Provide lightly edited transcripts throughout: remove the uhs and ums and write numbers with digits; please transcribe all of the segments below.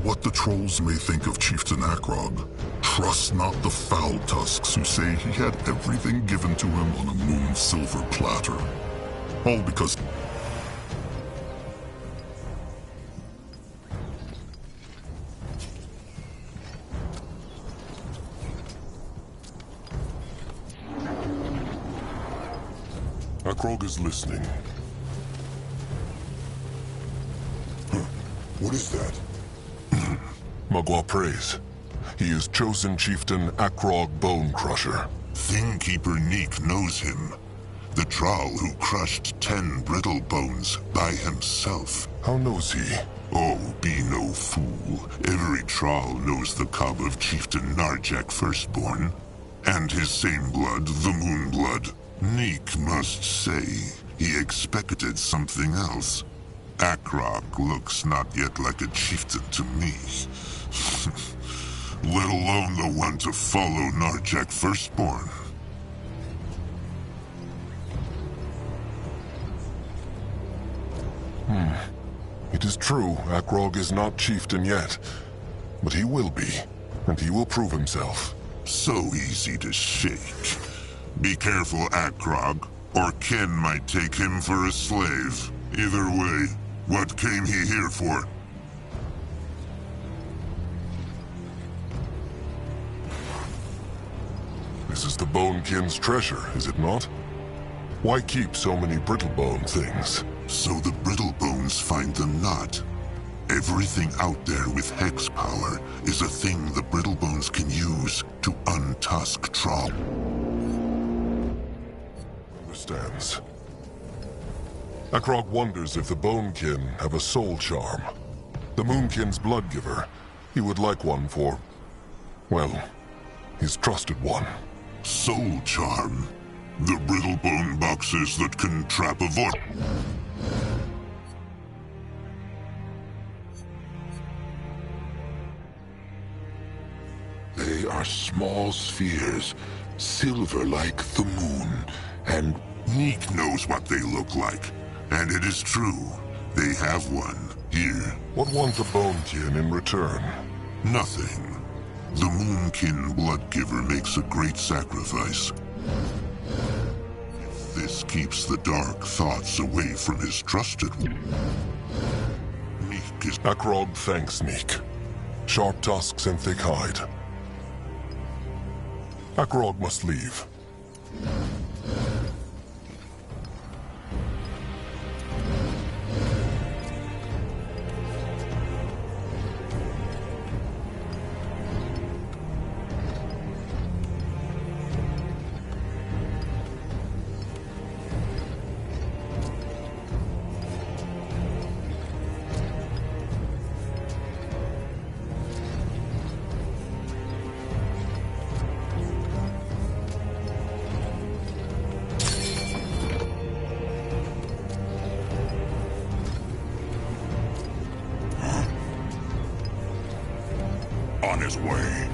what the trolls may think of Chieftain Akrog, trust not the foul tusks who say he had everything given to him on a moon silver platter. All because... Akrog is listening. What is that? Magua prays. He is chosen chieftain Akrog Bone Crusher. Thingkeeper Neek knows him. The Troll who crushed 10 brittle bones by himself. How knows he? Oh, be no fool. Every Troll knows the cub of Chieftain Narjek Firstborn. And his same blood, the Moon Blood. Neek must say he expected something else. Akrog looks not yet like a chieftain to me. Let alone the one to follow Narjek Firstborn. It is true, Akrog is not chieftain yet. But he will be, and he will prove himself. So easy to shake. Be careful, Akrog, or Ken might take him for a slave. Either way, what came he here for? This is the Bonekin's treasure, is it not? Why keep so many Brittlebone things? So the Brittlebones find them not. Everything out there with hex power is a thing the Brittlebones can use to untusk Troll. Understands. Akrog wonders if the Bonekin have a soul charm. The Moonkin's blood giver. He would like one for, well, his trusted one. Soul charm? The Brittlebone boxes that can trap a void. They are small spheres, silver like the moon, and Neek knows what they look like. And it is true, they have one here. What want the Bonekin in return? Nothing. The Moonkin Bloodgiver makes a great sacrifice. If this keeps the dark thoughts away from his trusted one, Neek is... Akrog thanks Neek. Sharp tusks and thick hide. Akrog must leave. on his way.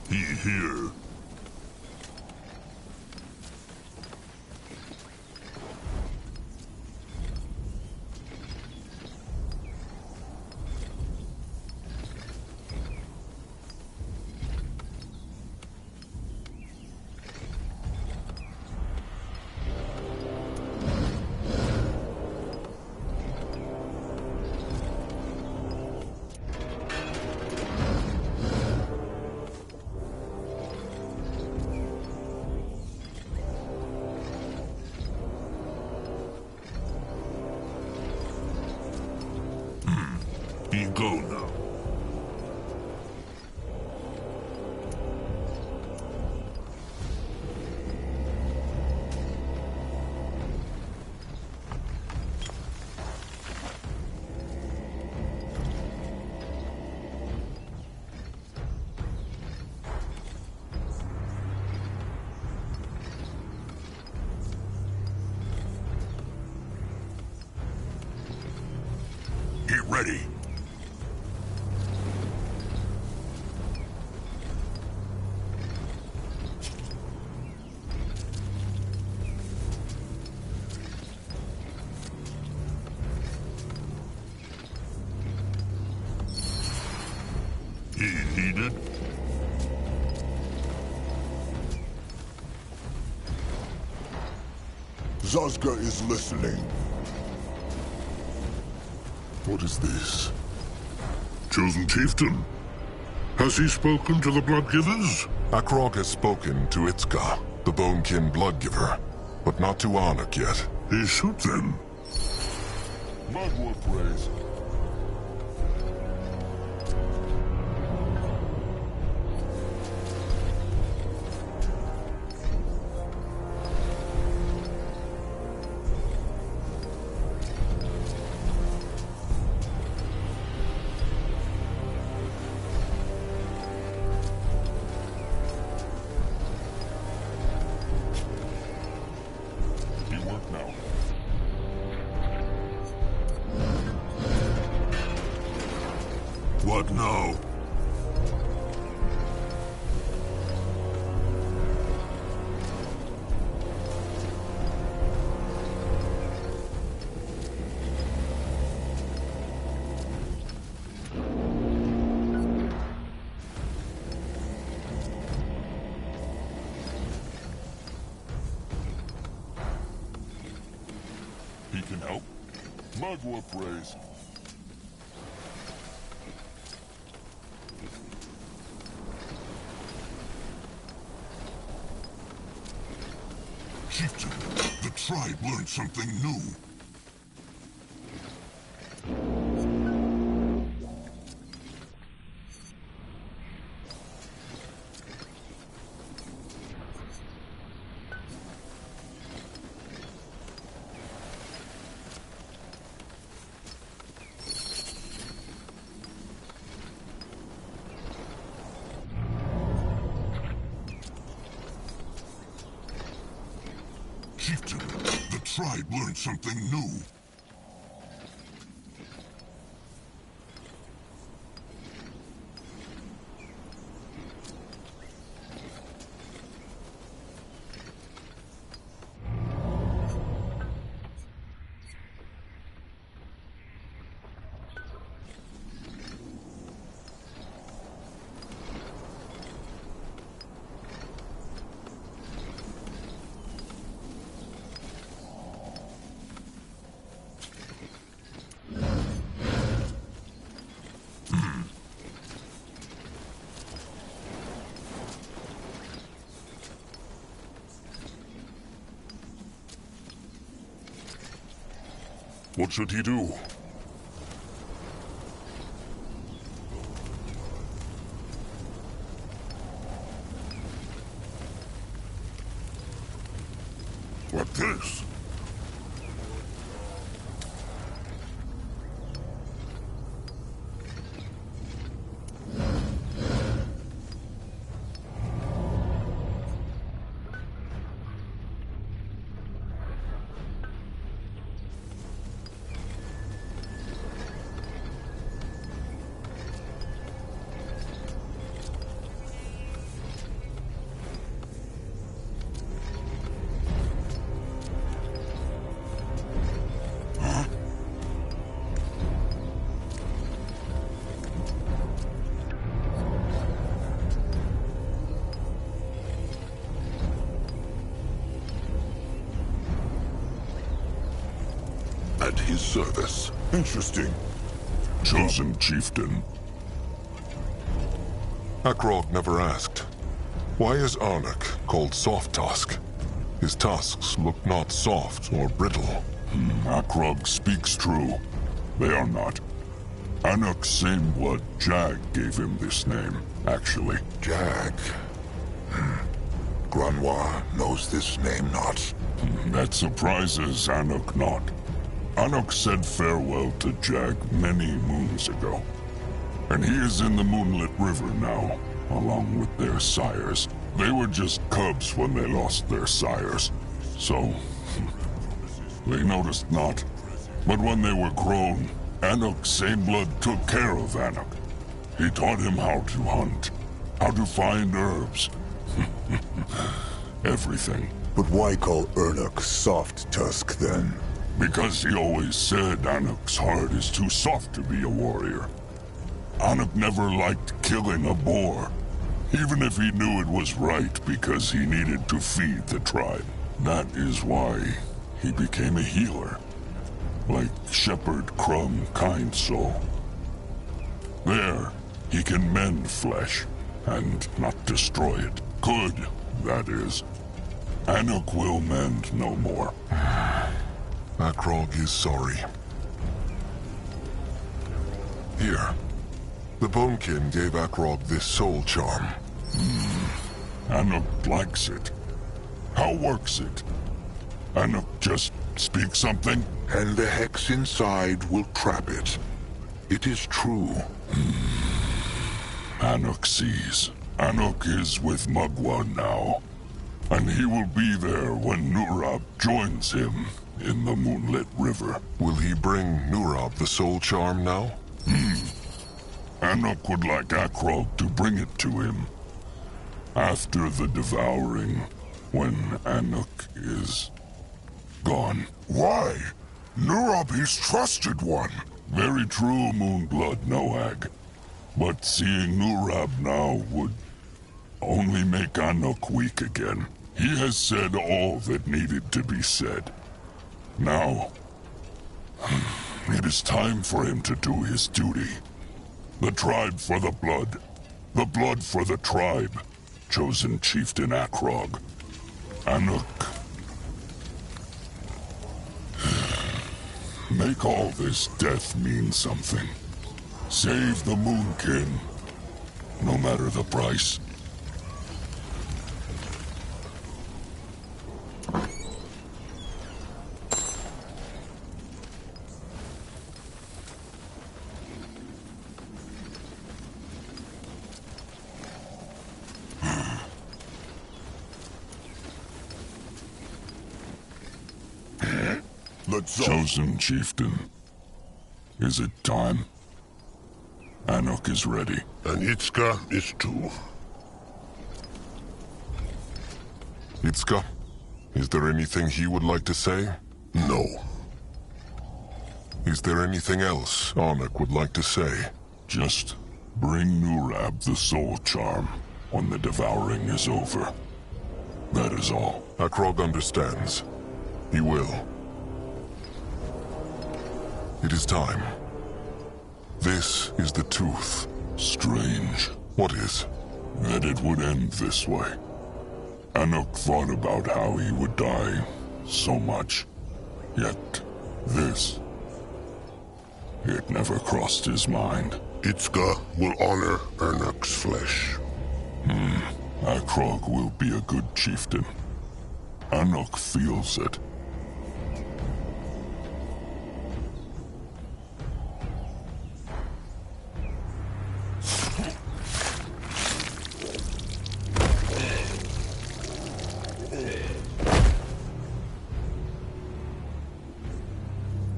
He here. We go now. Get ready. You need it? Zazka is listening. What is this? Chosen Chieftain. Has he spoken to the Bloodgivers? Akrog has spoken to Itzka, the Bonekin Bloodgiver, but not to Anak yet. He shoot them. Magua praise. Now. What now? He can help. Magua praise. Chieftain, the tribe learned something new. Chieftain, the tribe learned something new. What should he do? What this? At his service. Interesting. Chosen Chieftain. Akrog never asked. Why is Anak called Soft Tusk? His tusks look not soft or brittle. Akrog speaks true. They are not. Anuk's same blood, Jag, gave him this name, actually. Jag. Granois knows this name not. That surprises Anuk not. Anuk said farewell to Jag many moons ago. And he is in the Moonlit River now, along with their sires. They were just cubs when they lost their sires, so they noticed not. But when they were grown, Anuk's same blood took care of Anuk. He taught him how to hunt, how to find herbs. Everything. But why call Ernuk Soft Tusk then? Because he always said Anuk's heart is too soft to be a warrior. Anuk never liked killing a boar, even if he knew it was right because he needed to feed the tribe. That is why he became a healer, like Shepherd Crumb Kind Soul. There, he can mend flesh and not destroy it. Could, that is. Anuk will mend no more. Akrog is sorry. Here. The Bonekin gave Akrog this soul charm. Anuk likes it. How works it? Anuk just speaks something? And the hex inside will trap it. It is true. Anuk sees. Anuk is with Mugwa now. And he will be there when Nurab joins him in the Moonlit River. Will he bring Nurab the soul charm now? Anuk would like Akrog to bring it to him. After the devouring, when Anuk is gone. Why? Nurab his trusted one. Very true, Moonblood Noag. But seeing Nurab now would only make Anuk weak again. He has said all that needed to be said. Now, it is time for him to do his duty. The tribe for the blood for the tribe. Chosen Chieftain Akrog. Anuk. Make all this death mean something. Save the Moonkin, no matter the price. Let's go. Chosen Chieftain. Is it time? Anuk is ready. And Itzka is too. Itzka, is there anything he would like to say? No. Is there anything else Anuk would like to say? Just bring Nurab the soul charm when the devouring is over. That is all. Akrog understands. He will. It is time. This is the tooth. Strange What is? that it would end this way. Anuk thought about how he would die so much. Yet, this... it never crossed his mind. Itzka will honor Ernuk's flesh. Akrog will be a good chieftain. Anuk feels it.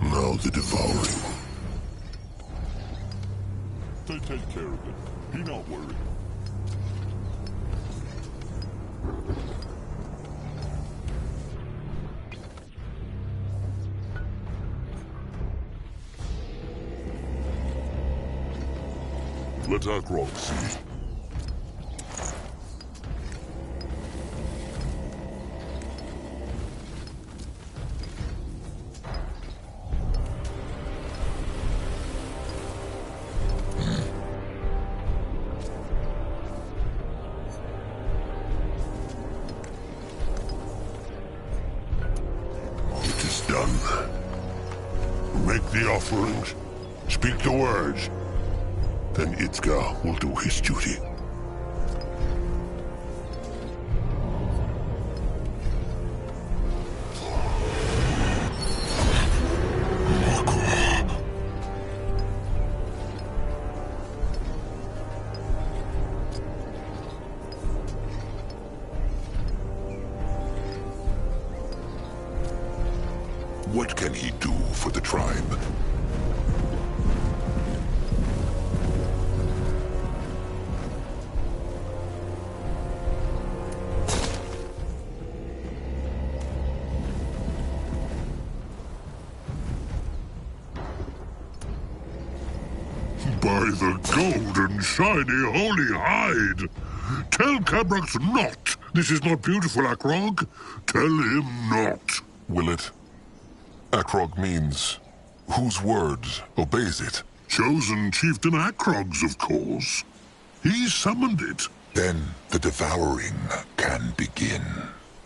Now the devouring. They take care of it. He not worried. Let Akrog see. It is done. Make the offerings. Speak the words. Then Itzgar will do his duty. What can he do for the tribe? By the golden, shiny, holy hide! Tell Cabrax not! This is not beautiful, Akrog. Tell him not. Will it? Akrog means whose words obeys it? Chosen Chieftain Akrog's, of course. He summoned it. Then the devouring can begin.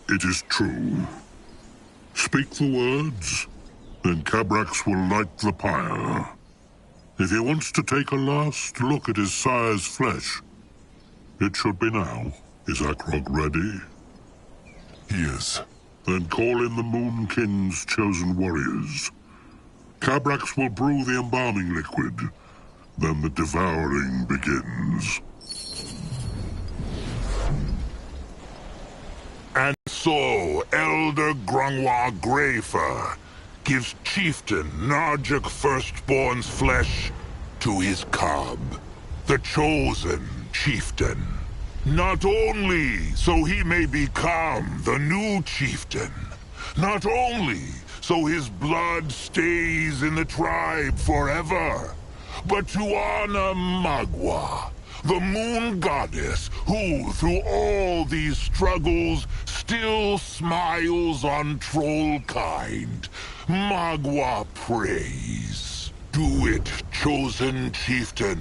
It is true. Speak the words, then Cabrax will light the pyre. If he wants to take a last look at his sire's flesh, it should be now. Is Akrog ready? He is. Then call in the Moonkin's chosen warriors. Cabrax will brew the embalming liquid. Then the devouring begins. And so, Elder Grungwa Greyfur gives Chieftain Narjik Firstborn's flesh to his cub, the chosen chieftain. Not only so he may become the new chieftain, not only so his blood stays in the tribe forever, but to honor Magua, the moon goddess who, through all these struggles, still smiles on Trollkind. Magua prays. Do it, chosen chieftain.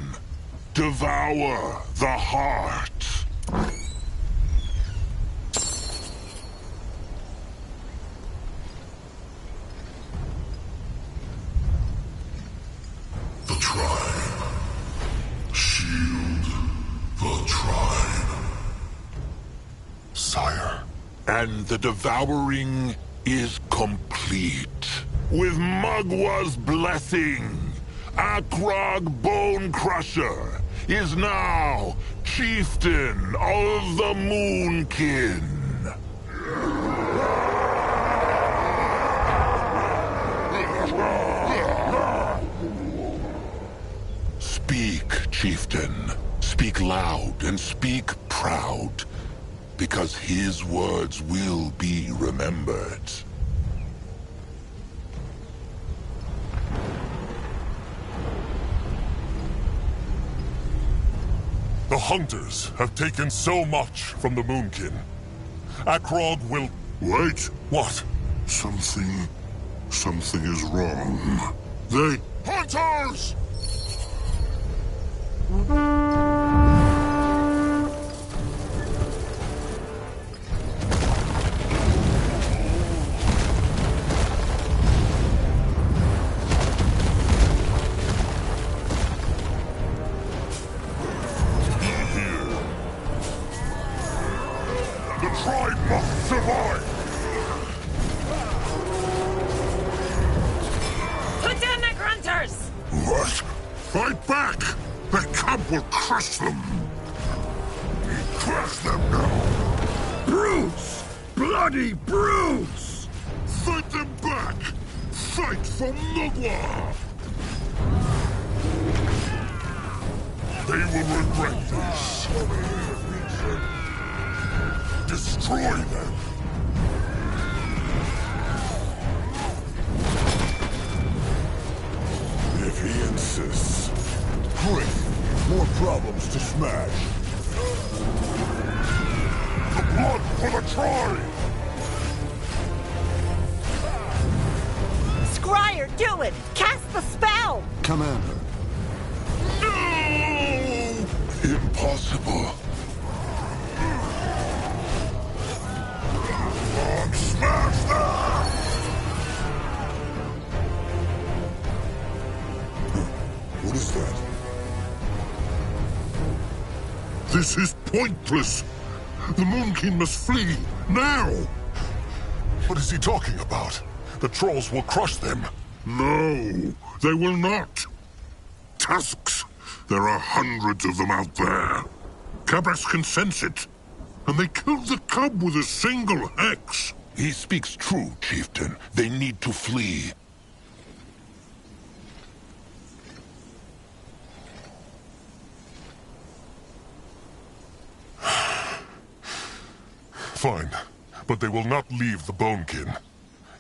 Devour the heart. The tribe. Shield the tribe. Sire. And the devouring is complete. With Magua's blessing, Akrog Bone Crusher is now Chieftain of the Moonkin. Speak, Chieftain. Speak loud and speak proud, because his words will be remembered. The Hunters have taken so much from the Moonkin. Akrog will... Wait! What? Something is wrong. They... Hunters! The tribe must survive! Put down the grunters! What? Fight back! The cub will crush them! Crush them now! Brutes! Bloody brutes! Fight them back! Fight for Mugwa! They will regret this. Destroy them! If he insists. Great! More problems to smash. The blood for the tribe! Scryer, do it! Cast the spell! Commander. No! Impossible. Smash them! that? This is pointless. The Moonkin must flee, now! What is he talking about? The trolls will crush them. No, they will not. Tusks. There are hundreds of them out there. Cabrax can sense it. And they killed the cub with a single hex. He speaks true, Chieftain. They need to flee. Fine, but they will not leave the Bonekin.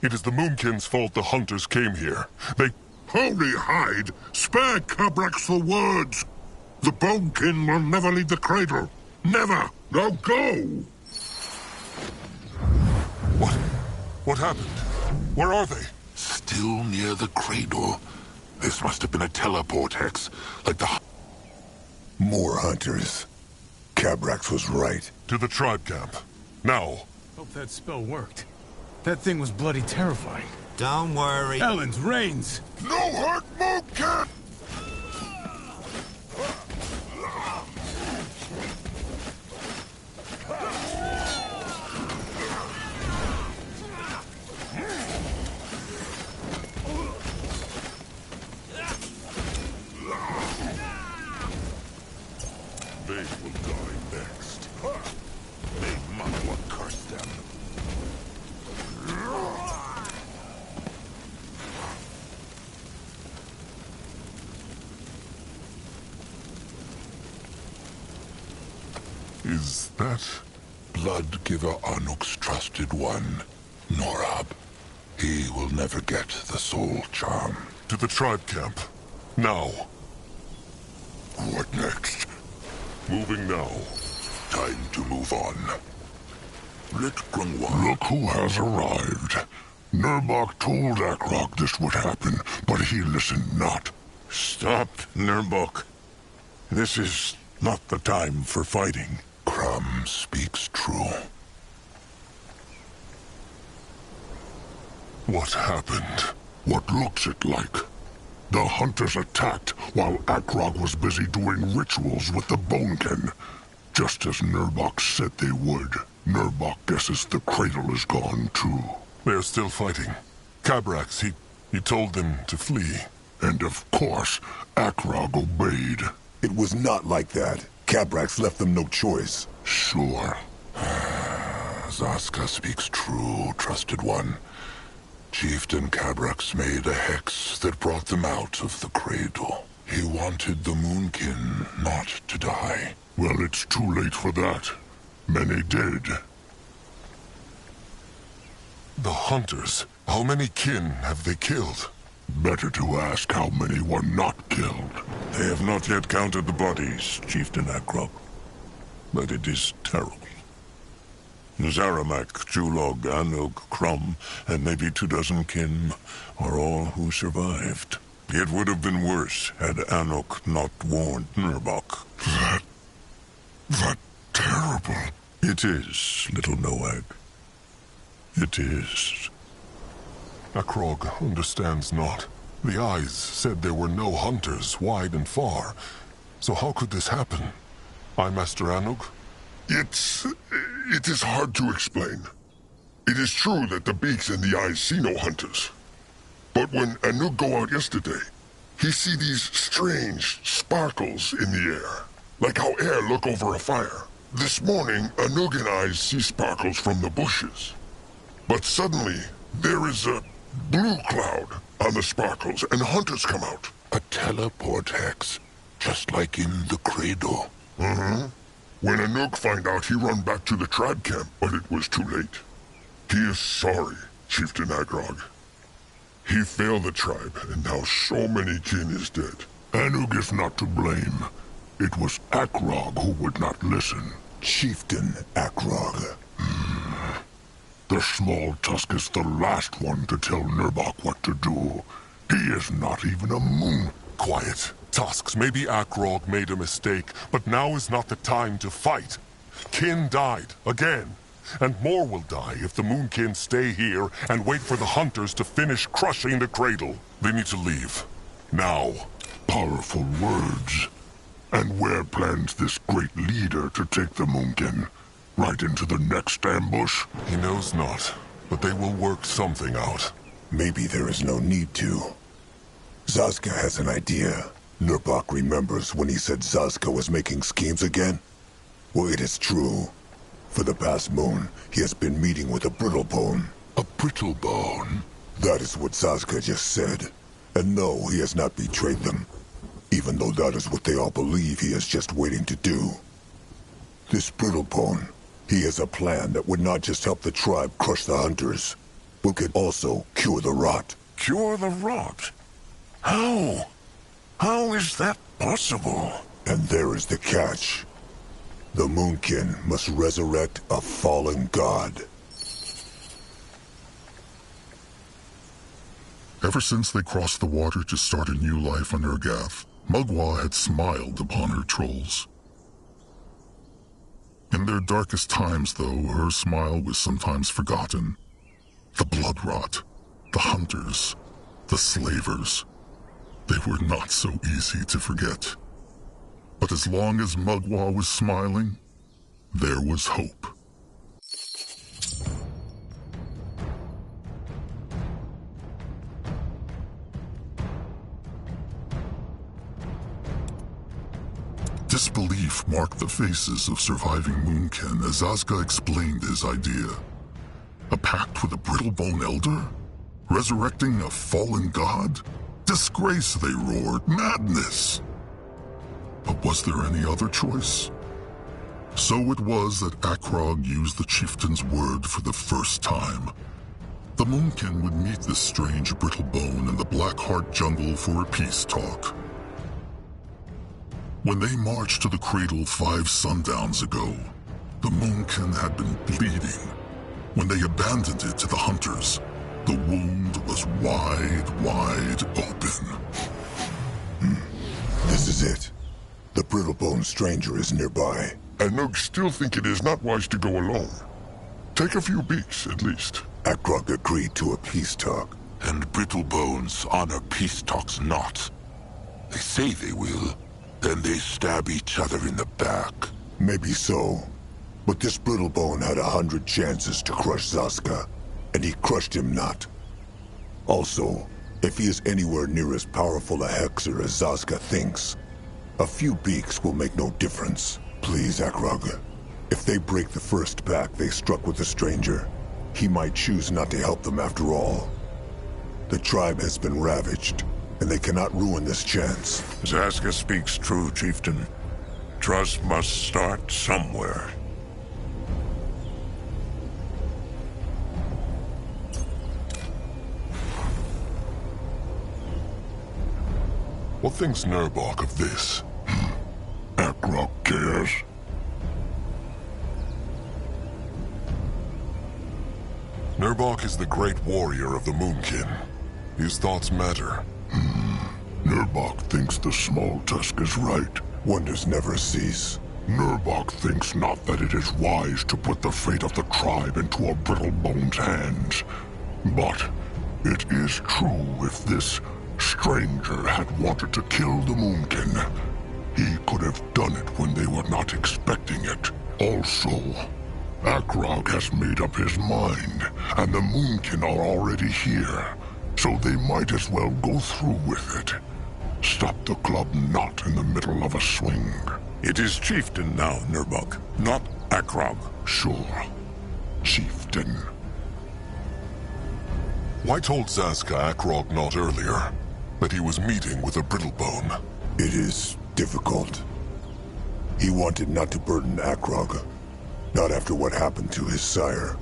It is the Moonkin's fault the hunters came here. They... Holy hide! Spare Cabrax the words! The Bonekin will never leave the cradle. Never! Now go! What? What happened? Where are they? Still near the cradle. This must have been a teleport hex, like the... More hunters. Cabrax was right. To the tribe camp. Now. Hope that spell worked. That thing was bloody terrifying. Don't worry. Ellen's reigns! No hurt, Moonkin! They will die next. May Manwa curse them. Is that... Bloodgiver Anuk's trusted one, Norab. He will never get the soul charm. to the tribe camp. Now. What next? Moving now. Time to move on. Let Grungwa... Look who has arrived. Nurbok told Akrog this would happen, but he listened not. Stop, Nurbok. This is not the time for fighting. Crumb speaks true. What happened? What looks it like? The hunters attacked while Akrog was busy doing rituals with the Bonekin. Just as Nurbok said they would. Nurbok guesses the cradle is gone too. They're still fighting. Cabrax, he told them to flee. And of course, Akrog obeyed. It was not like that. Cabrax left them no choice. Sure. Zaska speaks true, trusted one. Chieftain Cabrax made a hex that brought them out of the cradle. He wanted the Moonkin not to die. Well, it's too late for that. Many did. The hunters, how many kin have they killed? Better to ask how many were not killed. They have not yet counted the bodies, Chieftain Akrog. But it is terrible. Zaramak, Julog, Anug, Crumb, and maybe 24 kin are all who survived. It would have been worse had Anuk not warned Nurbok. That terrible. It is, little Noag. It is. Akrog understands not. The eyes said there were no hunters wide and far. So how could this happen? I, Master Anug? It is hard to explain. It is true that the beaks and the eyes see no hunters. But when Anug go out yesterday, he see these strange sparkles in the air, like how air look over a fire. This morning, Anug and I see sparkles from the bushes. But suddenly, there is a blue cloud on the sparkles, and hunters come out. A teleport hex, just like in the cradle. Mm-hmm. When Anug find out, he run back to the tribe camp, but it was too late. He is sorry, Chieftain Akrog. He failed the tribe, and now so many kin is dead. Anug is not to blame. It was Akrog who would not listen. Chieftain Akrog. The small tusk is the last one to tell Nurbok what to do. He is not even a moon. Quiet. Tusks, maybe Akrog made a mistake, but now is not the time to fight. Kin died, again. And more will die if the Moonkin stay here and wait for the hunters to finish crushing the cradle. They need to leave. Now. powerful words. And where plans this great leader to take the Moonkin? Right into the next ambush? He knows not, but they will work something out. Maybe there is no need to. Zazka has an idea. Nurbok remembers when he said Zazka was making schemes again? Well, it is true. For the past moon, he has been meeting with a Brittlebone. A Brittlebone? That is what Zazka just said. And no, he has not betrayed them. Even though that is what they all believe he is just waiting to do. This Brittlebone, he has a plan that would not just help the tribe crush the hunters, but could also cure the rot. Cure the rot? How? How is that possible? And there is the catch. The Moonkin must resurrect a fallen god. Ever since they crossed the water to start a new life on Urgath, Mugwa had smiled upon her trolls. In their darkest times, though, her smile was sometimes forgotten. The blood rot, the hunters, the slavers. They were not so easy to forget. But as long as Mugwa was smiling, there was hope. Disbelief marked the faces of surviving Moonkin as Zazka explained his idea. A pact with a Brittlebone Elder? Resurrecting a fallen god? Disgrace, they roared. Madness! But was there any other choice? So it was that Akrog used the chieftain's word for the first time. The Moonkin would meet this strange Brittlebone in the Blackheart jungle for a peace talk. When they marched to the cradle 5 sundowns ago, the Moonkin had been bleeding. When they abandoned it to the hunters, the wound was wide open. This is it. The Brittlebone stranger is nearby. Anug still think it is not wise to go alone. Take a few beaks, at least. Akrog agreed to a peace talk. And Brittlebones honor peace talks not. They say they will, then they stab each other in the back. Maybe so. But this Brittlebone had 100 chances to crush Zazka, and he crushed him not. Also, if he is anywhere near as powerful a hexer as Zazka thinks, a few beaks will make no difference. Please, Akrog. If they break the first pact they struck with the stranger, he might choose not to help them after all. The tribe has been ravaged, and they cannot ruin this chance. Zazka speaks true, Chieftain. Trust must start somewhere. What thinks Nurbok of this? Akrog cares. Nurbok is the great warrior of the Moonkin. His thoughts matter. Nurbok thinks the small tusk is right. Wonders never cease. Nurbok thinks not that it is wise to put the fate of the tribe into a Brittlebone's hands. But it is true if this stranger had wanted to kill the Moonkin, he could have done it when they were not expecting it. Also, Akrog has made up his mind, and the Moonkin are already here, so they might as well go through with it. Stop the club not in the middle of a swing. It is Chieftain now, Nurbok, not Akrog. Sure, Chieftain. Why told Zazka Akrog not earlier that he was meeting with a Brittlebone? It is difficult. He wanted not to burden Akrog, not after what happened to his sire.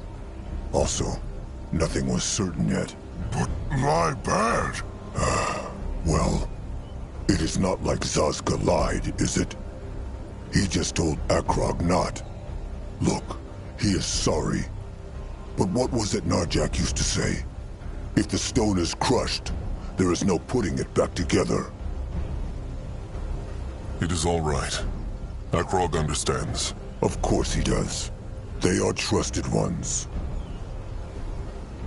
Also, nothing was certain yet. But my bad. Well, it is not like Zazka lied, is it? He just told Akrog not. Look, he is sorry. But what was it Narjak used to say? If the stone is crushed, there is no putting it back together. It is all right. Akrog understands. Of course he does. They are trusted ones.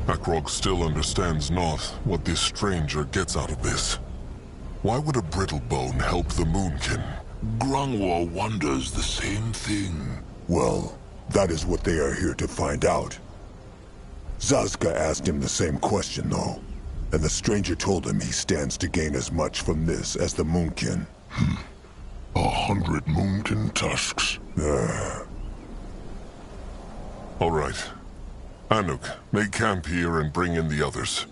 Akrog still understands not what this stranger gets out of this. Why would a Brittlebone help the Moonkin? Grungwar wonders the same thing. Well, that is what they are here to find out. Zazka asked him the same question, though, and the stranger told him he stands to gain as much from this as the Moonkin. 100 Moonkin tusks. All right. Anuk, make camp here and bring in the others.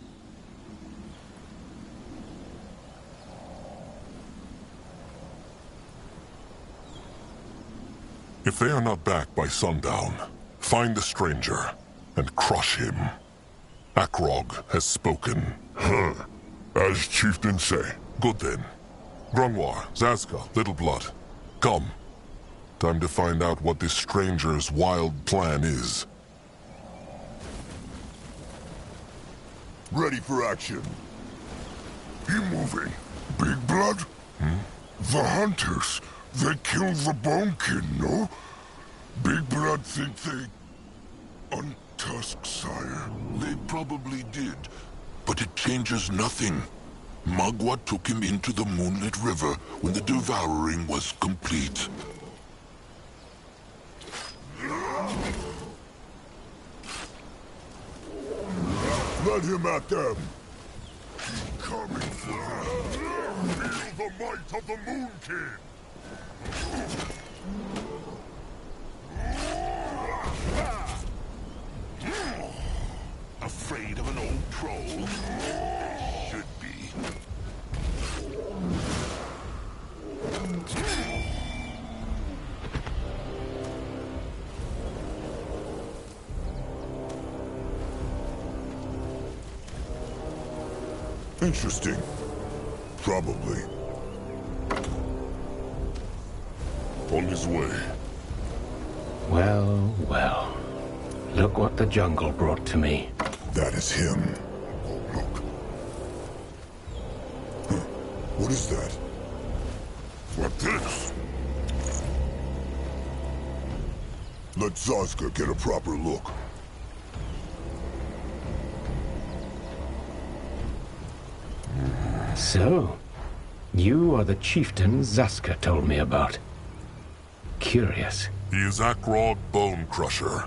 If they are not back by sundown, find the stranger and crush him. Akrog has spoken. As Chieftain say. Good then. Grungwar, Zazka, Little Blood, come. Time to find out what this stranger's wild plan is. Ready for action. He moving. Big Blood? The hunters. They killed the Bonekin, no? Big Blood think they... untusk, sire. They probably did, but it changes nothing. Magua took him into the Moonlit River when the devouring was complete. Let him at them. Keep coming for them. Feel the might of the Moonkin. Afraid of an old troll? Should be. Interesting. Probably. On his way. Well, well. Look what the jungle brought to me. That is him. Look. What is that? What this? Let Zazka get a proper look. So, you are the chieftain Zazka told me about. Curious. He is Akrog Bone Crusher,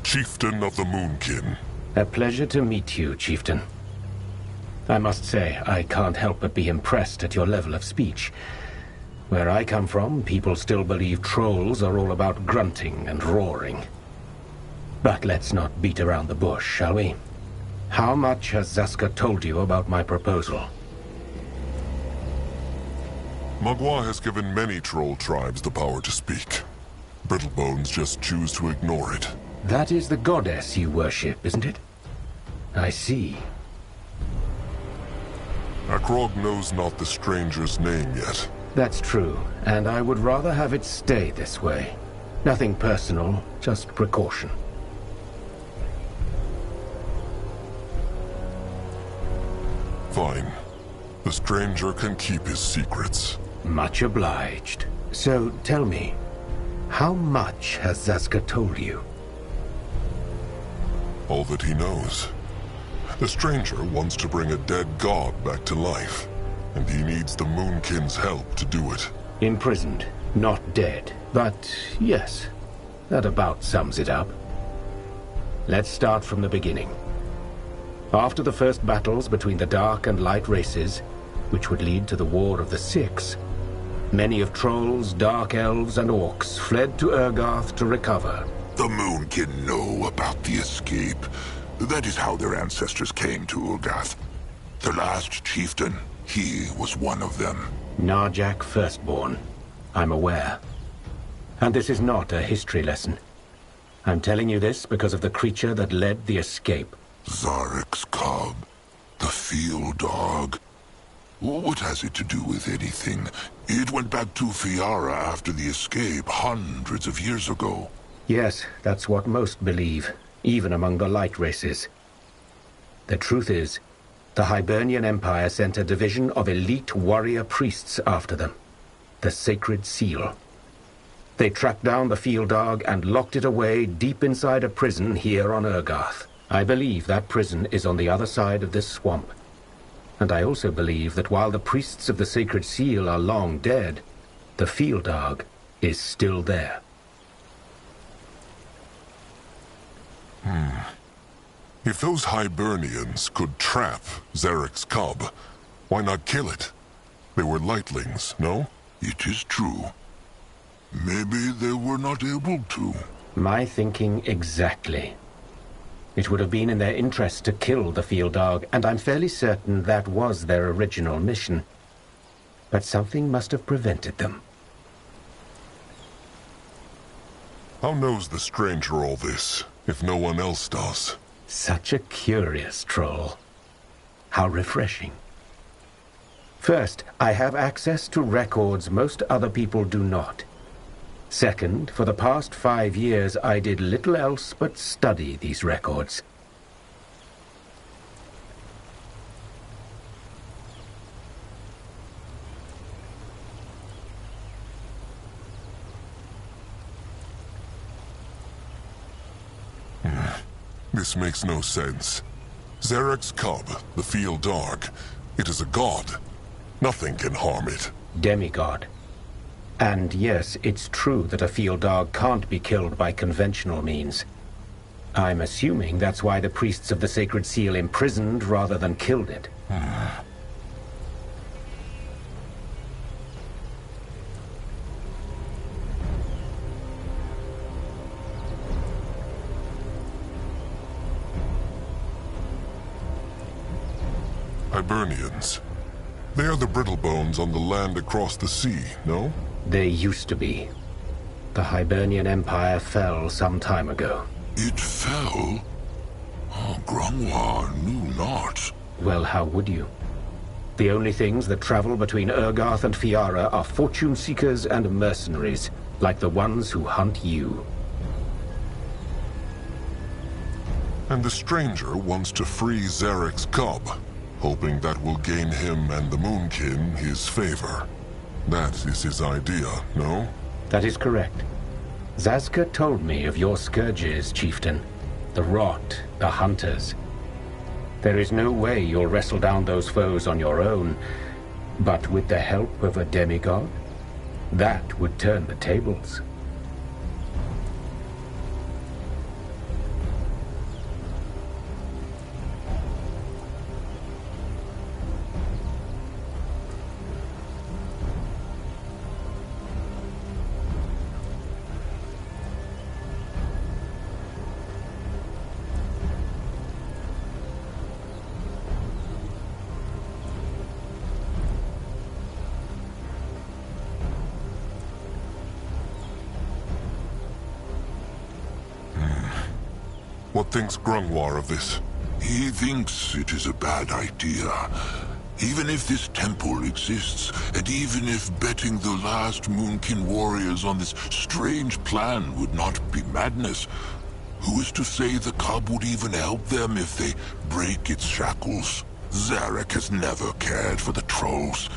chieftain of the Moonkin. A pleasure to meet you, chieftain. I must say, I can't help but be impressed at your level of speech. Where I come from, people still believe trolls are all about grunting and roaring. But let's not beat around the bush, shall we? How much has Zazka told you about my proposal? Magua has given many troll tribes the power to speak. Brittlebones just choose to ignore it. That is the goddess you worship, isn't it? I see. Akrog knows not the stranger's name yet. That's true, and I would rather have it stay this way. Nothing personal, just precaution. Fine. The stranger can keep his secrets. Much obliged. So, tell me, how much has Zazka told you? All that he knows. The stranger wants to bring a dead god back to life, and he needs the Moonkin's help to do it. Imprisoned, not dead. But, yes, that about sums it up. Let's start from the beginning. After the first battles between the Dark and Light races, which would lead to the War of the Six, many of Trolls, Dark Elves, and Orcs fled to Urgarth to recover. The Moonkin know about the escape. That is how their ancestors came to Urgarth. The last chieftain, he was one of them. Narjak Firstborn. I'm aware. And this is not a history lesson. I'm telling you this because of the creature that led the escape. Zarek's cub. The field dog. What has it to do with anything? It went back to Fiara after the escape, hundreds of years ago. Yes, that's what most believe, even among the Light races. The truth is, the Hibernian Empire sent a division of elite warrior priests after them. The Sacred Seal. They tracked down the field dog and locked it away deep inside a prison here on Urgarth. I believe that prison is on the other side of this swamp. And I also believe that while the priests of the Sacred Seal are long dead, the Fieldarg is still there. If those Hibernians could trap Zarek's cub, why not kill it? They were lightlings, no? It is true. Maybe they were not able to. My thinking exactly. It would have been in their interest to kill the Fieldarg, and I'm fairly certain that was their original mission. But something must have prevented them. How knows the stranger all this, if no one else does? Such a curious troll. How refreshing. First, I have access to records most other people do not. Second, for the past 5 years, I did little else but study these records. This makes no sense. Zarek's cub, the Fieldarg, it is a god. Nothing can harm it. Demigod. And yes, it's true that a Fieldarg can't be killed by conventional means. I'm assuming that's why the priests of the Sacred Seal imprisoned rather than killed it. Hibernians. They are the Brittlebones on the land across the sea, no? They used to be. The Hibernian Empire fell some time ago. It fell? Oh, Grungwar knew not. Well, how would you? The only things that travel between Urgarth and Fiara are fortune seekers and mercenaries, like the ones who hunt you. And the stranger wants to free Zarek's cub, hoping that will gain him and the Moonkin his favor. That is his idea, no? That is correct. Zazka told me of your scourges, Chieftain. The Rot, the Hunters. There is no way you'll wrestle down those foes on your own, but with the help of a demigod, that would turn the tables. What thinks Grungwar of this? He thinks it is a bad idea. Even if this temple exists, and even if betting the last Moonkin warriors on this strange plan would not be madness, who is to say the cub would even help them if they break its shackles? Zarek has never cared for the trolls.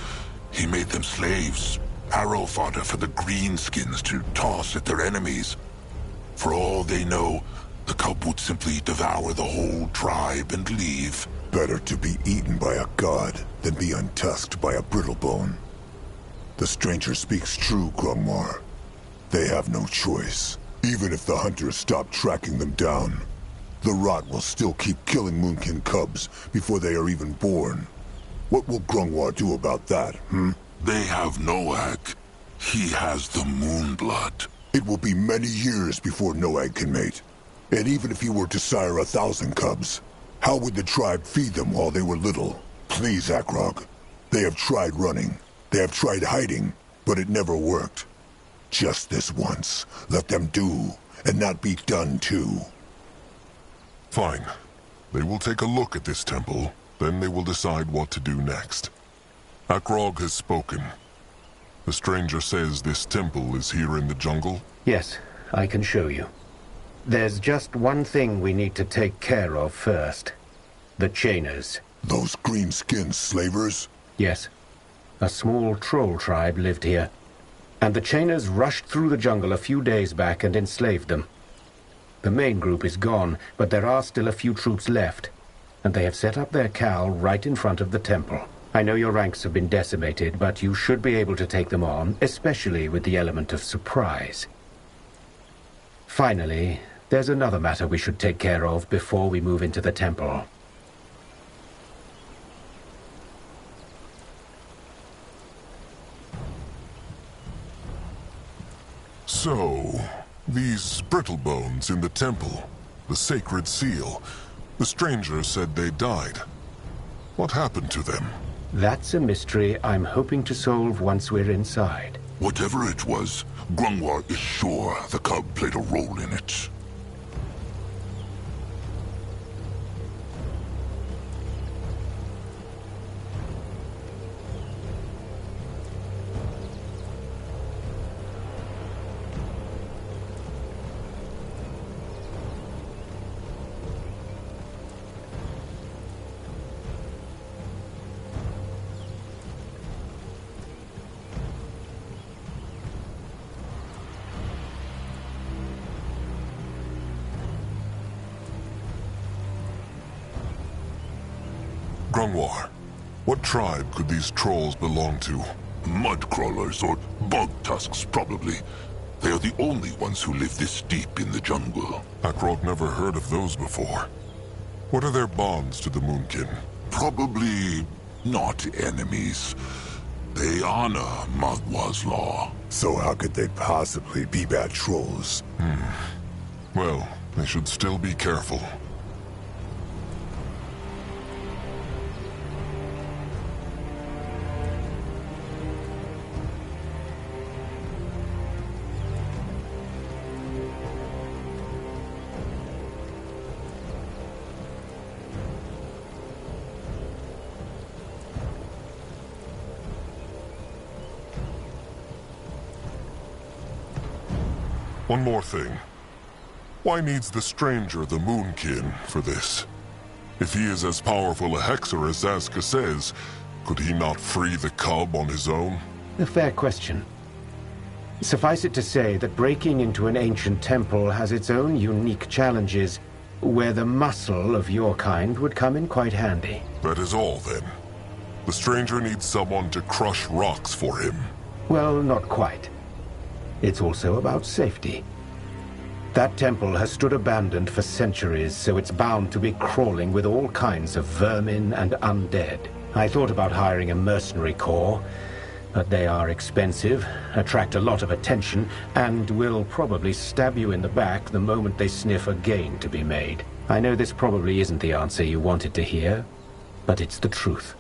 He made them slaves, arrow fodder for the greenskins to toss at their enemies. For all they know, the cub would simply devour the whole tribe and leave. Better to be eaten by a god than be untusked by a brittlebone. The stranger speaks true, Grungwar. They have no choice. Even if the hunters stop tracking them down, the Rot will still keep killing Moonkin cubs before they are even born. What will Grungwar do about that, They have Noag. He has the Moonblood. It will be many years before Noag can mate. And even if he were to sire 1,000 cubs, how would the tribe feed them while they were little? Please, Akrog. They have tried running. They have tried hiding, but it never worked. Just this once, let them do, and not be done too. Fine. They will take a look at this temple, then they will decide what to do next. Akrog has spoken. The stranger says this temple is here in the jungle? Yes, I can show you. There's just one thing we need to take care of first. The Chainers. Those green-skinned slavers? Yes. A small troll tribe lived here. And the Chainers rushed through the jungle a few days back and enslaved them. The main group is gone, but there are still a few troops left. and they have set up their Cal right in front of the temple. I know your ranks have been decimated, but you should be able to take them on, especially with the element of surprise. Finally, there's another matter we should take care of before we move into the temple. So, these brittlebones in the temple, the sacred seal, the stranger said they died. What happened to them? That's a mystery I'm hoping to solve once we're inside. Whatever it was, Grungwar is sure the cub played a role in it. Grungwar, what tribe could these trolls belong to? Mudcrawlers or bug tusks, probably. They are the only ones who live this deep in the jungle. Akrog never heard of those before. What are their bonds to the Moonkin? Probably not enemies. They honor Magwa's law. So how could they possibly be bad trolls? Well, they should still be careful. One more thing. Why needs the stranger the Moonkin for this? If he is as powerful a hexer as Zazka says, could he not free the cub on his own? A fair question. Suffice it to say that breaking into an ancient temple has its own unique challenges, where the muscle of your kind would come in quite handy. That is all, then. The stranger needs someone to crush rocks for him. Well, not quite. It's also about safety. That temple has stood abandoned for centuries, so it's bound to be crawling with all kinds of vermin and undead. I thought about hiring a mercenary corps, but they are expensive, attract a lot of attention, and will probably stab you in the back the moment they sniff a gain to be made. I know this probably isn't the answer you wanted to hear, but it's the truth.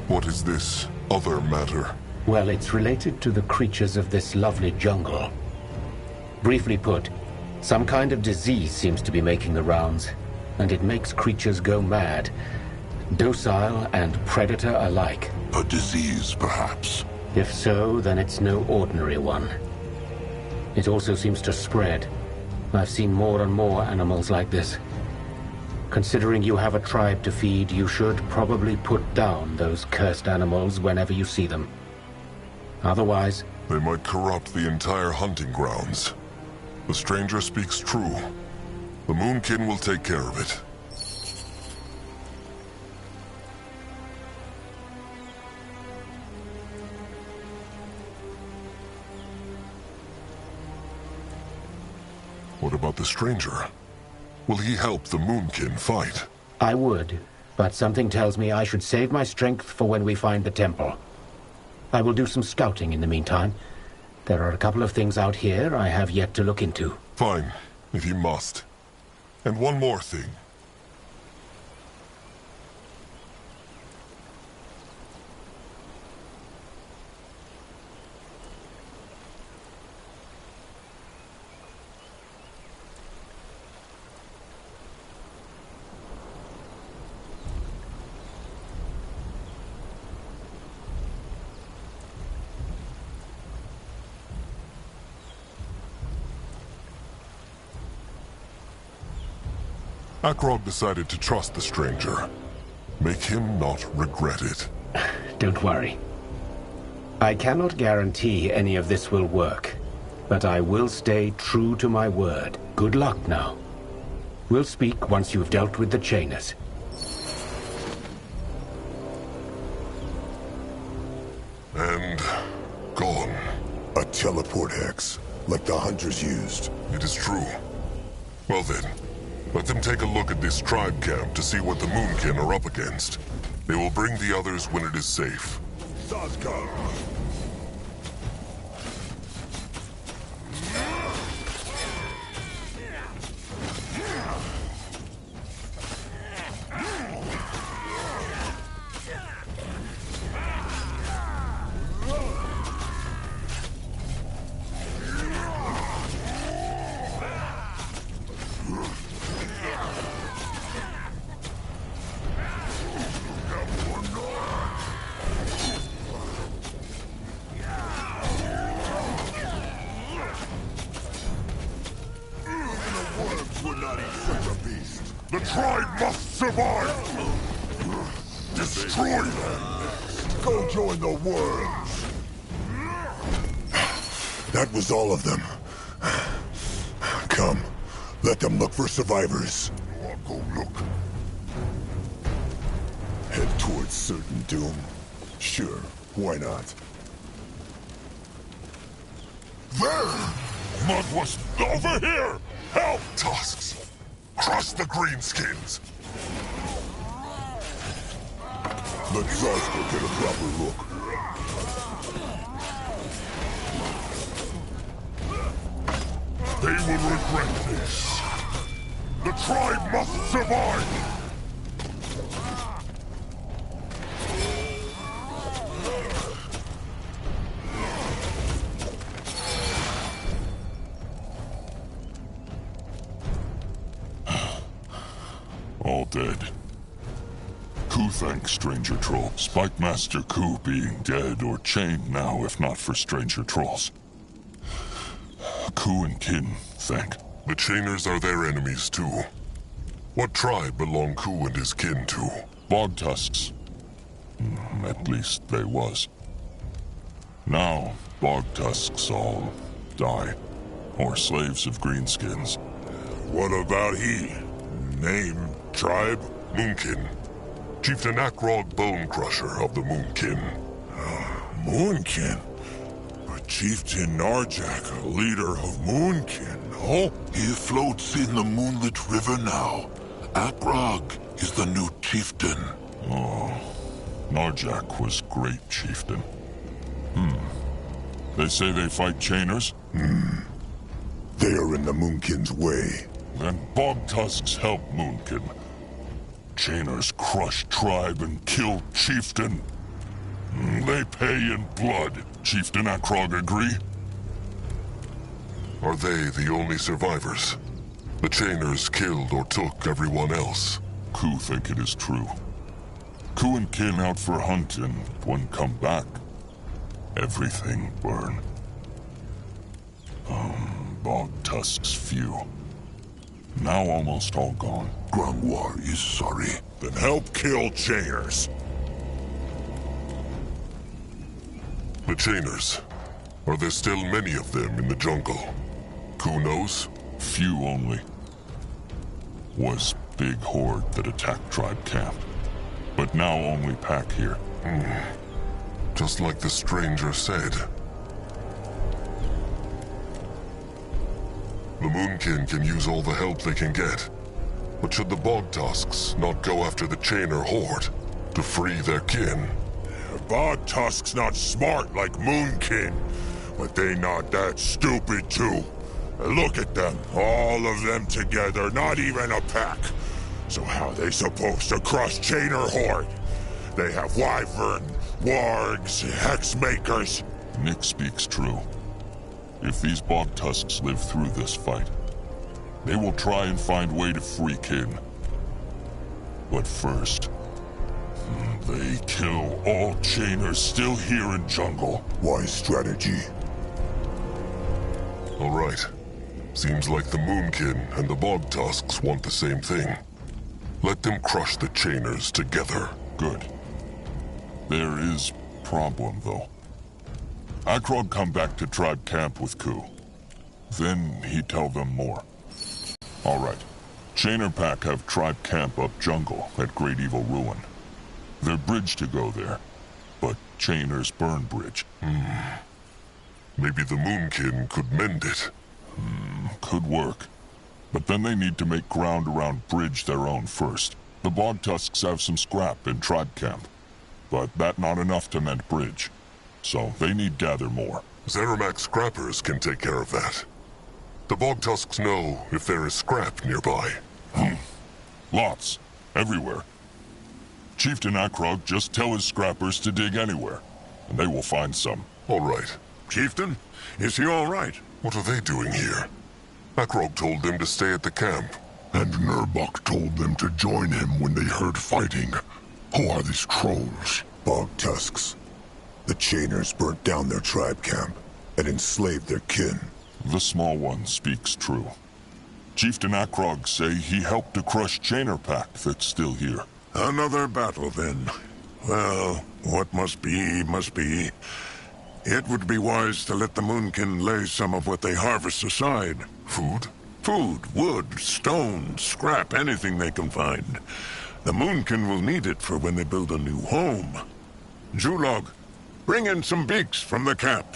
What is this other matter? Well, it's related to the creatures of this lovely jungle. Briefly put, some kind of disease seems to be making the rounds, and it makes creatures go mad, docile and predator alike. A disease, perhaps. If so, then it's no ordinary one. It also seems to spread. I've seen more and more animals like this. Considering you have a tribe to feed, you should probably put down those cursed animals whenever you see them. Otherwise... They might corrupt the entire hunting grounds. The stranger speaks true. The Moonkin will take care of it. What about the stranger? Will he help the Moonkin fight? I would, but something tells me I should save my strength for when we find the temple. I will do some scouting in the meantime. There are a couple of things out here I have yet to look into. Fine, if you must. And one more thing. Akrog decided to trust the stranger. Make him not regret it. Don't worry. I cannot guarantee any of this will work, but I will stay true to my word. Good luck now. We'll speak once you've dealt with the Chainers. And gone. A teleport hex, like the Hunters used. It is true. Well then, let them take a look at this tribe camp to see what the Moonkin are up against. They will bring the others when it is safe. Zazka! The tribe must survive! Destroy them! Go join the worms! That was all of them. Come, let them look for survivors. I'll go look. Head towards certain doom. Sure, why not? There! Mudwasp, over here! Help! Tusks! Crush the greenskins! Let Zazka get a proper look. They will regret this. The tribe must survive! All dead. Ku thanks Stranger Troll. Spike Master Ku being dead or chained now if not for Stranger Trolls. Ku and Kin thank. The Chainers are their enemies too. What tribe belong Ku and his kin to? Bog Tusks. At least they was. Now, Bog Tusks all die. Or slaves of greenskins. What about he? Name, tribe? Moonkin. Chieftain Akrog Bonecrusher of the Moonkin. Moonkin? A chieftain Narjak, a leader of Moonkin, no? He floats in the moonlit river now. Akrog is the new chieftain. Oh, Narjak was great chieftain. They say they fight Chainers? They are in the Moonkin's way. Then Bog Tusks help Moonkin. Chainers crush tribe and kill chieftain. They pay in blood. Chieftain Akrog agree? Are they the only survivors? The Chainers killed or took everyone else. Ku think it is true. Ku and Kin out for hunting. When come back, everything burn. Bog Tusks few. Now almost all gone. Grungwar is sorry. Then help kill Chainers. The Chainers. Are there still many of them in the jungle? Ku knows? Few only. Was big horde that attacked tribe camp. But now only pack here. Just like the stranger said. The Moonkin can use all the help they can get. But should the Bog Tusks not go after the Chainer horde to free their kin? Bog Tusks not smart like Moonkin, but they not that stupid too. Look at them, all of them together, not even a pack. So how they supposed to crush Chainer horde? They have Wyvern, Wargs, Hexmakers. Nick speaks true. If these Bog Tusks live through this fight, they will try and find way to free Kin. But first, they kill all Chainers still here in jungle. Wise strategy. All right. Seems like the Moonkin and the Bog Tusks want the same thing. Let them crush the Chainers together. Good. There is problem, though. Akrog come back to tribe camp with Ku. Then he tell them more. All right. Chainer Pack have tribe camp up jungle at Great Evil Ruin. Their bridge to go there, but Chainer's burn bridge. Maybe the Moonkin could mend it. Could work. But then they need to make ground around bridge their own first. The Bog Tusks have some scrap in tribe camp, but that not enough to mend bridge. So they need gather more. Zeramak scrappers can take care of that. The Bog Tusks know if there is scrap nearby. Lots. Everywhere. Chieftain Akrog just tell his scrappers to dig anywhere, and they will find some. All right. Chieftain, is he all right? What are they doing here? Akrog told them to stay at the camp. And Nurbok told them to join him when they heard fighting. Who are these trolls? Bog Tusks. The Chainers burnt down their tribe camp and enslaved their kin. The small one speaks true. Chieftain Akrog say he helped to crush Chainer Pack that's still here. Another battle, then. Well, what must be, must be. It would be wise to let the Moonkin lay some of what they harvest aside. Food? Food, wood, stone, scrap, anything they can find. The Moonkin will need it for when they build a new home. Zulog, bring in some beaks from the camp.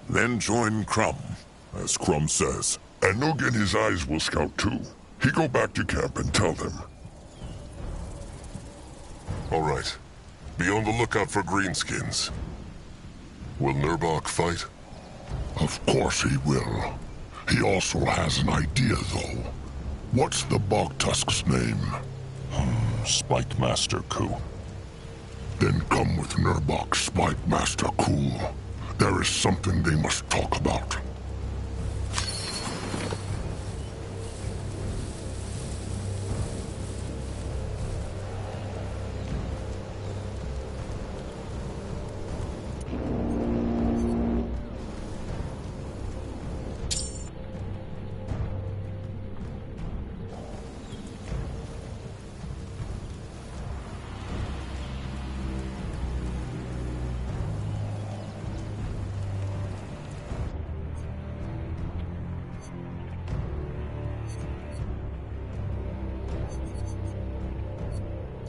Then join Crumb. As Crumb says. And Noog and his eyes will scout too. He go back to camp and tell them. All right. Be on the lookout for greenskins. Will Nurbok fight? Of course he will. He also has an idea, though. What's the Bog Tusk's name? Spike Master Ku. Then come with Nurbok, Spike Master Cool. There is something they must talk about.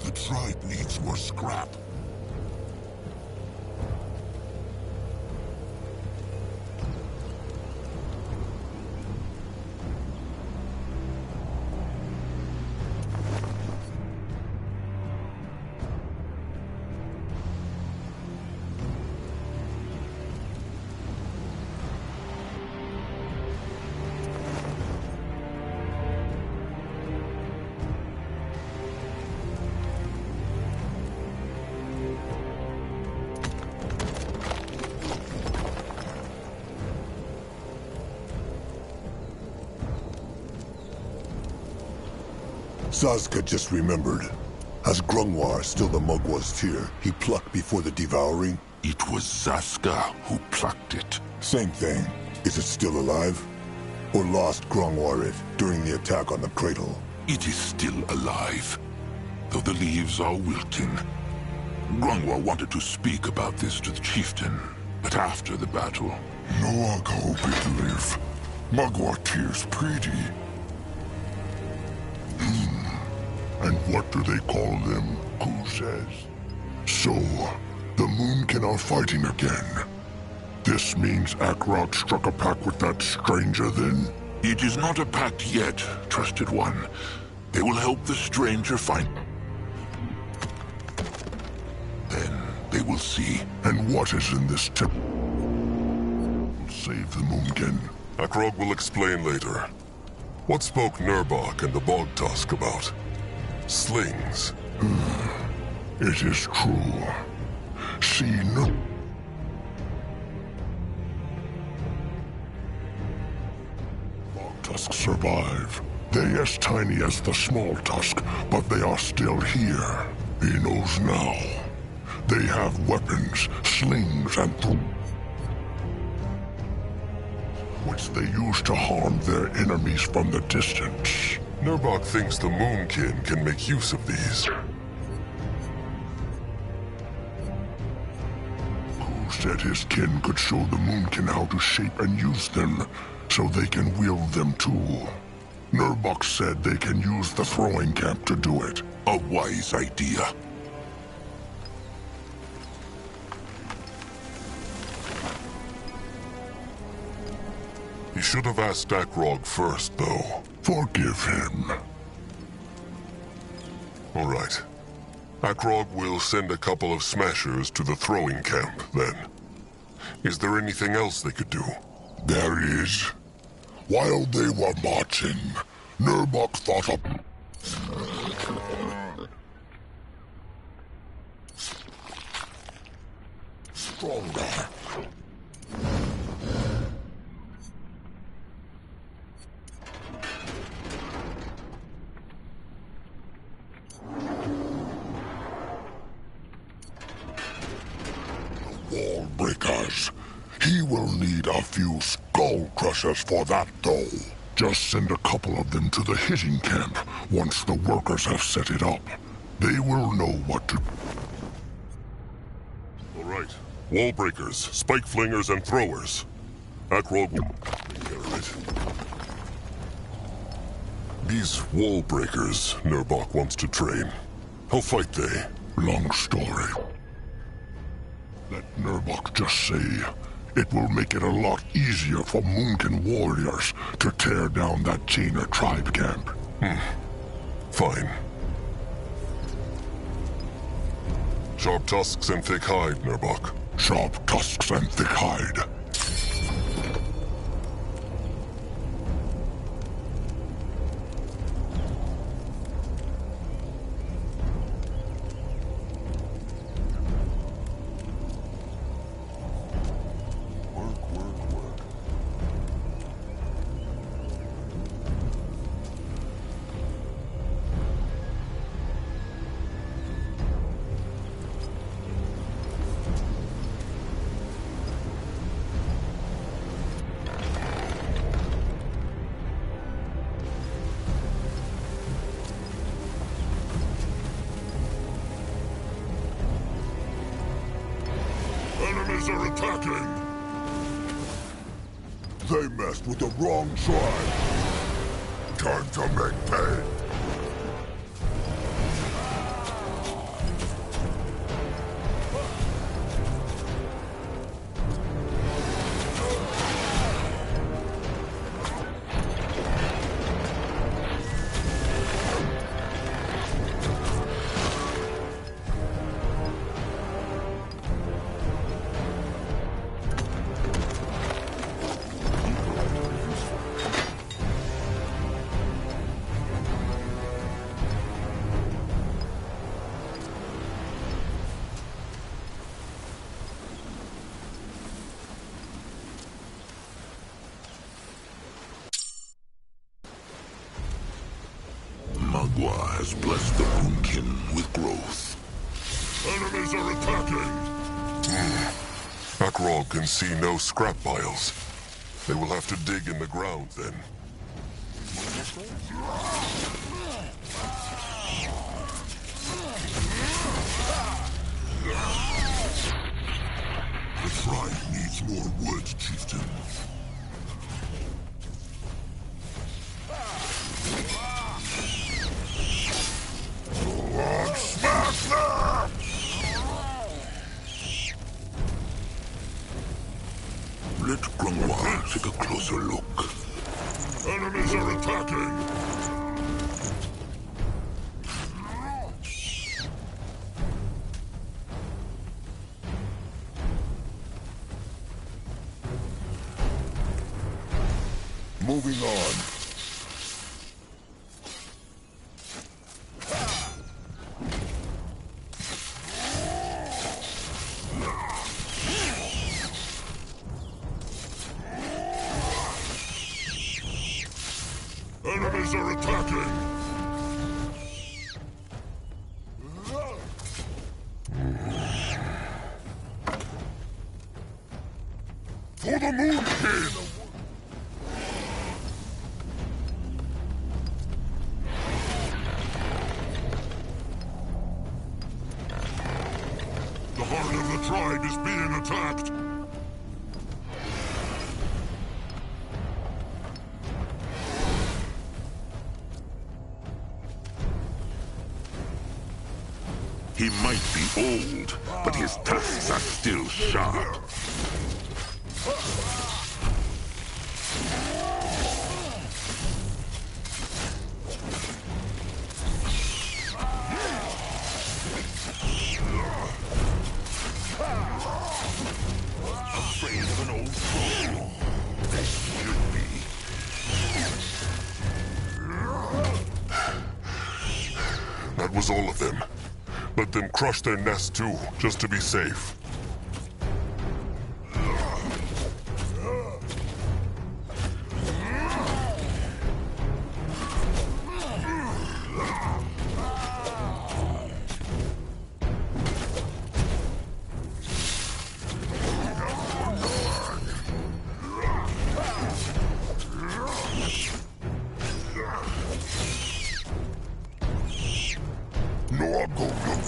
The tribe needs more scrap. Zazka just remembered. As Grungwar still the Mugwa's tear, he plucked before the devouring? It was Zaska who plucked it. Same thing. Is it still alive? Or lost Grungwar it during the attack on the cradle? It is still alive, though the leaves are wilting. Grungwar wanted to speak about this to the chieftain, but after the battle... Noag hope it live. Mugwar tears pretty. And what do they call them? Who says? So, the Moonkin are fighting again. This means Akrog struck a pact with that stranger then? It is not a pact yet, trusted one. They will help the stranger find... Then they will see. And what is in this tip? Save the Moonkin. Akrog will explain later. What spoke Nurbok and the Bog Tusk about? Slings. It is true. See, Bog Tusks survive. They as tiny as the small tusk, but they are still here. He knows now. They have weapons, slings, and which they use to harm their enemies from the distance. Nurbok thinks the Moonkin can make use of these. Who said his kin could show the Moonkin how to shape and use them, so they can wield them too. Nurbok said they can use the throwing camp to do it. A wise idea. He should have asked Akrog first, though. Forgive him. All right. Akrog will send a couple of smashers to the throwing camp, then. Is there anything else they could do? There is. While they were marching, Nurbok thought up... stronger. Wall breakers. He will need a few skull crushers for that, though. Just send a couple of them to the hitting camp once the workers have set it up. They will know what to... All right. Wall breakers, spike flingers, and throwers. Akrog will take care of it. These wall breakers Nurbok wants to train. How fight they? Long story. Let Nurbok just say, it will make it a lot easier for Moonkin warriors to tear down that Jaina tribe camp. Fine. Sharp tusks and thick hide, Nurbok. Sharp tusks and thick hide. Enemies are attacking! They messed with the wrong tribe. Time to make pay. Magua has blessed the Moonkin with growth. Enemies are attacking! Akrog can see no scrap piles. They will have to dig in the ground, then. The shrine needs more wood, Chieftain. Smash them! Let Grungwa take a closer look. Enemies are attacking! Moving on. Enemies are attacking! For the Moonkin! The heart of the tribe is being attacked. He might be old, but his tusks are still sharp. Afraid of an old fool. This should be. That was all of them. Let them crush their nest too, just to be safe. No, I'll go look.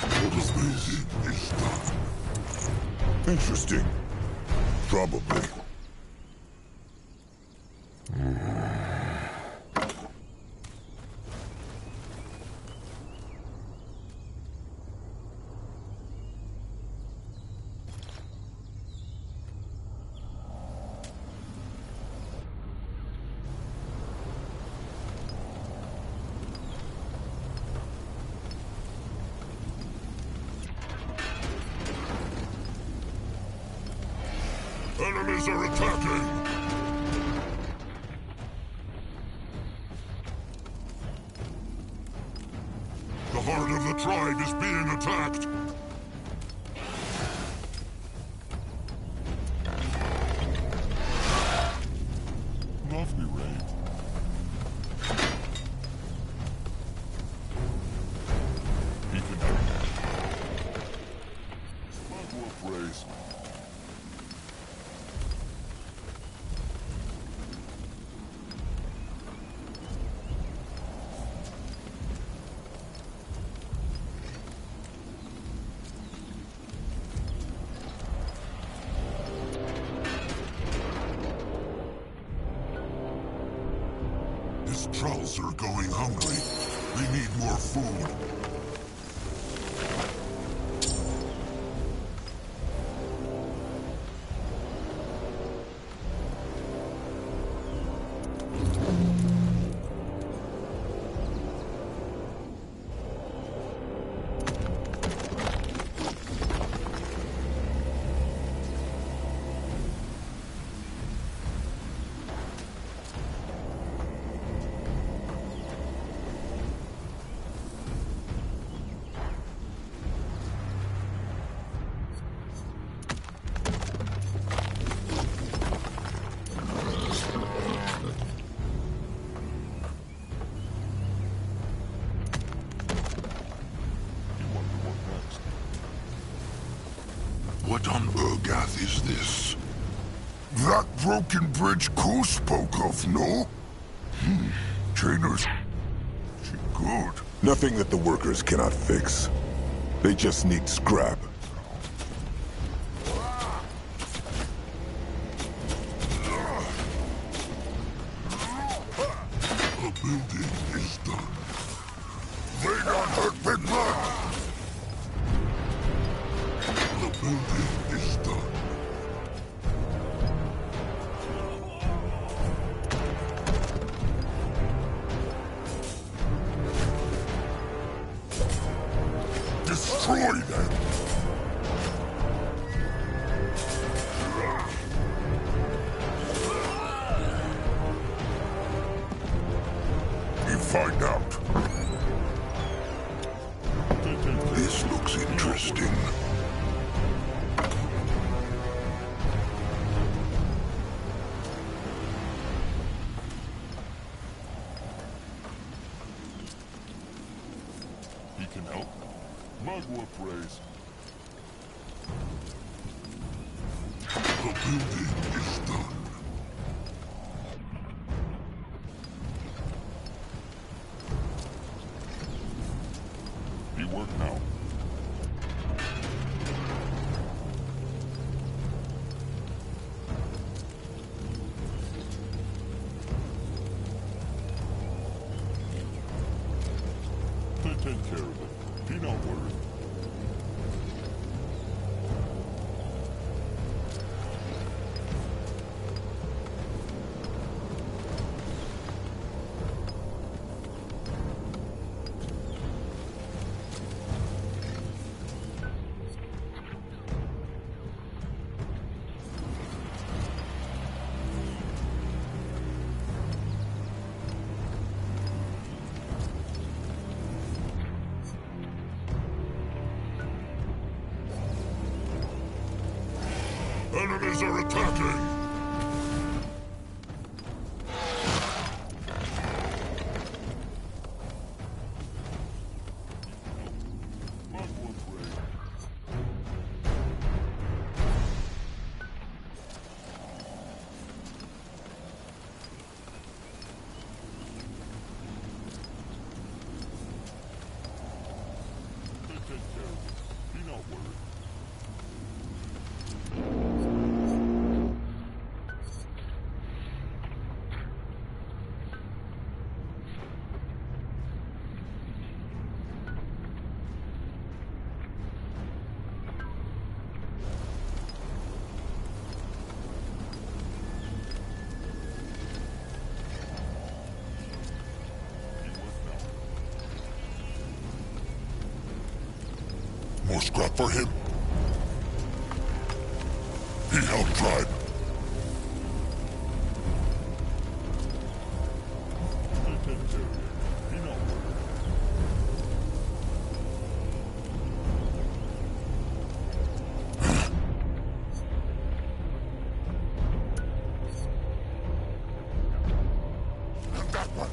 What is this? Interesting. Probably. Enemies are attacking! The heart of the tribe is being attacked! Lovely raid. He can help. Slugworth race. His trolls are going hungry. They need more food. What on Urgath is this? That broken bridge Ko spoke of, no? Trainers. She good. Nothing that the workers cannot fix. They just need scrap. The building is done. They got hurt big blood. The building is done. Destroy them. You find out. This looks interesting. He can help. Mugworth race. The building is done. He work now. take care of it. Be not worried. Enemies are attacking! Be not worried. More scrap for him. He helped tribe. Be not worried. And that one.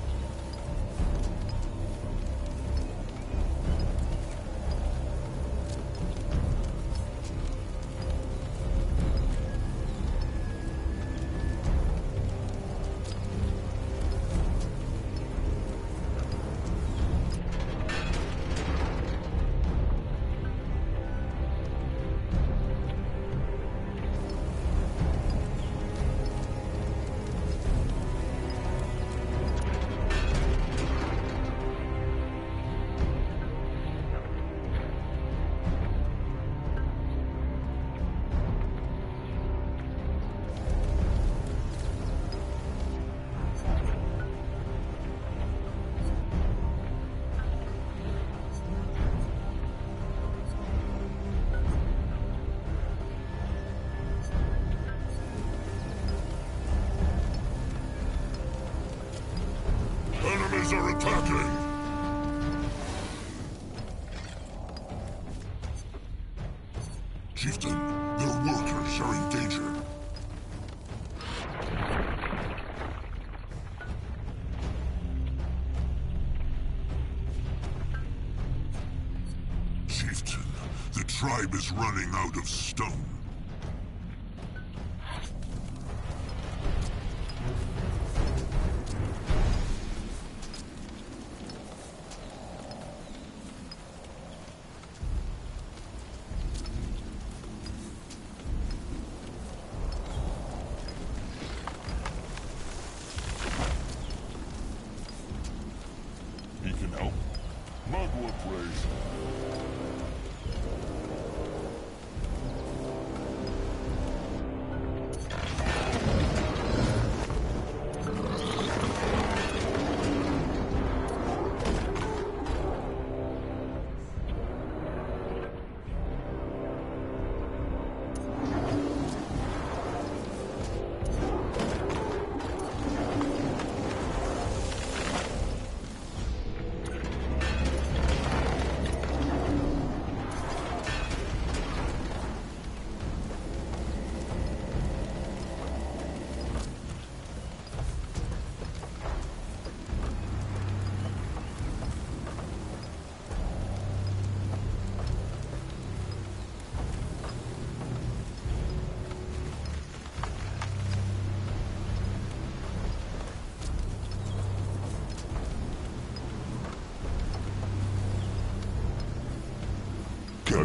Enemies are attacking! Chieftain, their workers are in danger. Chieftain, the tribe is running out of stone. He can help. Magua praise.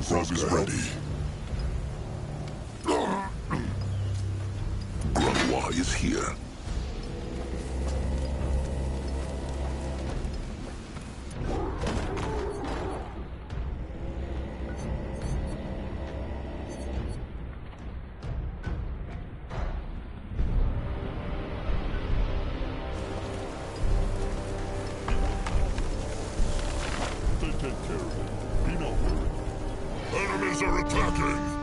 Frog is ready. Grunwa is here. hunters are attacking!